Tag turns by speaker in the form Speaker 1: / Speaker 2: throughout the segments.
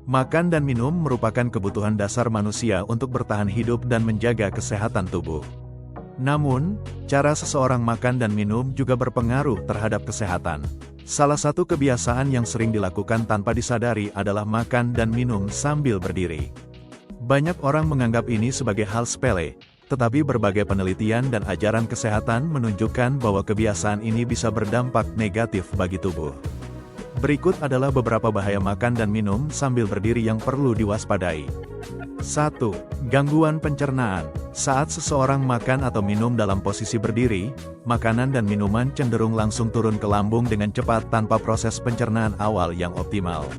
Speaker 1: Makan dan minum merupakan kebutuhan dasar manusia untuk bertahan hidup dan menjaga kesehatan tubuh. Namun, cara seseorang makan dan minum juga berpengaruh terhadap kesehatan. Salah satu kebiasaan yang sering dilakukan tanpa disadari adalah makan dan minum sambil berdiri. Banyak orang menganggap ini sebagai hal sepele, tetapi berbagai penelitian dan ajaran kesehatan menunjukkan bahwa kebiasaan ini bisa berdampak negatif bagi tubuh. Berikut adalah beberapa bahaya makan dan minum sambil berdiri yang perlu diwaspadai. 1. Gangguan pencernaan. Saat seseorang makan atau minum dalam posisi berdiri, makanan dan minuman cenderung langsung turun ke lambung dengan cepat tanpa proses pencernaan awal yang optimal.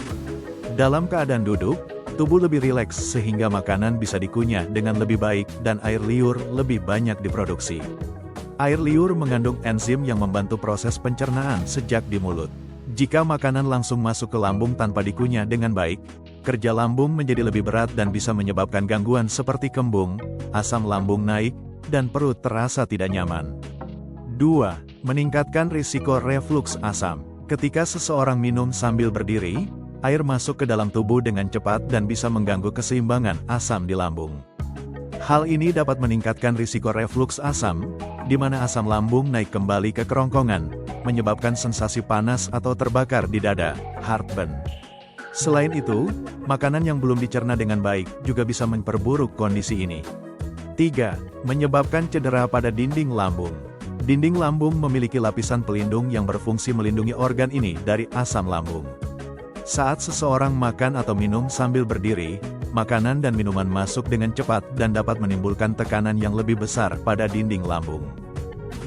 Speaker 1: Dalam keadaan duduk, tubuh lebih rileks sehingga makanan bisa dikunyah dengan lebih baik dan air liur lebih banyak diproduksi. Air liur mengandung enzim yang membantu proses pencernaan sejak di mulut. Jika makanan langsung masuk ke lambung tanpa dikunyah dengan baik, kerja lambung menjadi lebih berat dan bisa menyebabkan gangguan seperti kembung, asam lambung naik, dan perut terasa tidak nyaman. 2. Meningkatkan risiko refluks asam. Ketika seseorang minum sambil berdiri, air masuk ke dalam tubuh dengan cepat dan bisa mengganggu keseimbangan asam di lambung. Hal ini dapat meningkatkan risiko refluks asam, di mana asam lambung naik kembali ke kerongkongan, menyebabkan sensasi panas atau terbakar di dada, heartburn. Selain itu, makanan yang belum dicerna dengan baik juga bisa memperburuk kondisi ini. 3. Menyebabkan cedera pada dinding lambung. Dinding lambung memiliki lapisan pelindung yang berfungsi melindungi organ ini dari asam lambung. Saat seseorang makan atau minum sambil berdiri, makanan dan minuman masuk dengan cepat dan dapat menimbulkan tekanan yang lebih besar pada dinding lambung.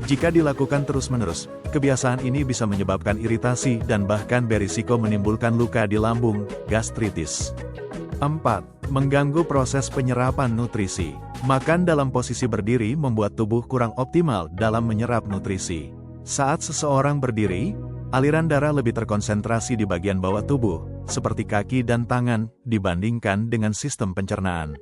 Speaker 1: Jika dilakukan terus-menerus, kebiasaan ini bisa menyebabkan iritasi dan bahkan berisiko menimbulkan luka di lambung, gastritis. 4. Mengganggu proses penyerapan nutrisi. Makan dalam posisi berdiri membuat tubuh kurang optimal dalam menyerap nutrisi. Saat seseorang berdiri, aliran darah lebih terkonsentrasi di bagian bawah tubuh, seperti kaki dan tangan, dibandingkan dengan sistem pencernaan.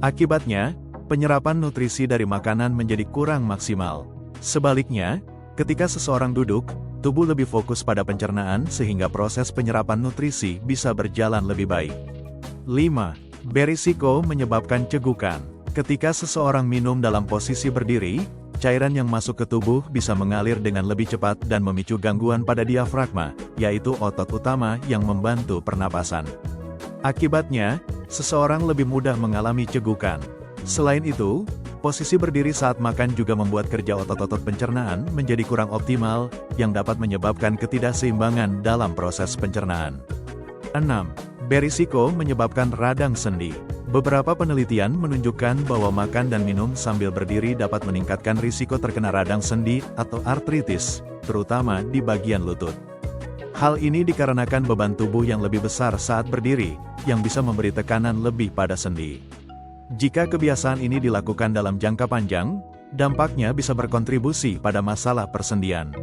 Speaker 1: Akibatnya, penyerapan nutrisi dari makanan menjadi kurang maksimal. Sebaliknya, ketika seseorang duduk, tubuh lebih fokus pada pencernaan sehingga proses penyerapan nutrisi bisa berjalan lebih baik. 5. Berisiko menyebabkan cegukan. Ketika seseorang minum dalam posisi berdiri, cairan yang masuk ke tubuh bisa mengalir dengan lebih cepat dan memicu gangguan pada diafragma, yaitu otot utama yang membantu pernapasan. Akibatnya, seseorang lebih mudah mengalami cegukan. Selain itu, posisi berdiri saat makan juga membuat kerja otot-otot pencernaan menjadi kurang optimal, yang dapat menyebabkan ketidakseimbangan dalam proses pencernaan. 6. Berisiko menyebabkan radang sendi. Beberapa penelitian menunjukkan bahwa makan dan minum sambil berdiri dapat meningkatkan risiko terkena radang sendi atau artritis, terutama di bagian lutut. Hal ini dikarenakan beban tubuh yang lebih besar saat berdiri, yang bisa memberi tekanan lebih pada sendi. Jika kebiasaan ini dilakukan dalam jangka panjang, dampaknya bisa berkontribusi pada masalah persendian.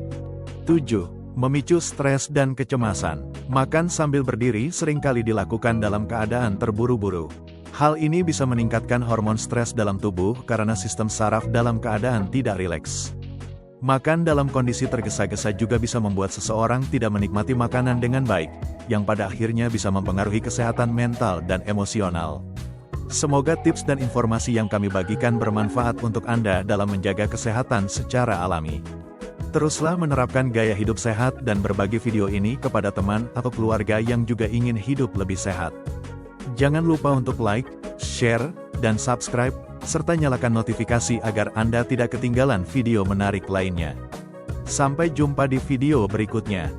Speaker 1: 7. Memicu stres dan kecemasan. Makan sambil berdiri seringkali dilakukan dalam keadaan terburu-buru. Hal ini bisa meningkatkan hormon stres dalam tubuh karena sistem saraf dalam keadaan tidak rileks. Makan dalam kondisi tergesa-gesa juga bisa membuat seseorang tidak menikmati makanan dengan baik, yang pada akhirnya bisa mempengaruhi kesehatan mental dan emosional. Semoga tips dan informasi yang kami bagikan bermanfaat untuk Anda dalam menjaga kesehatan secara alami. Teruslah menerapkan gaya hidup sehat dan berbagi video ini kepada teman atau keluarga yang juga ingin hidup lebih sehat. Jangan lupa untuk like, share, dan subscribe, serta nyalakan notifikasi agar Anda tidak ketinggalan video menarik lainnya. Sampai jumpa di video berikutnya.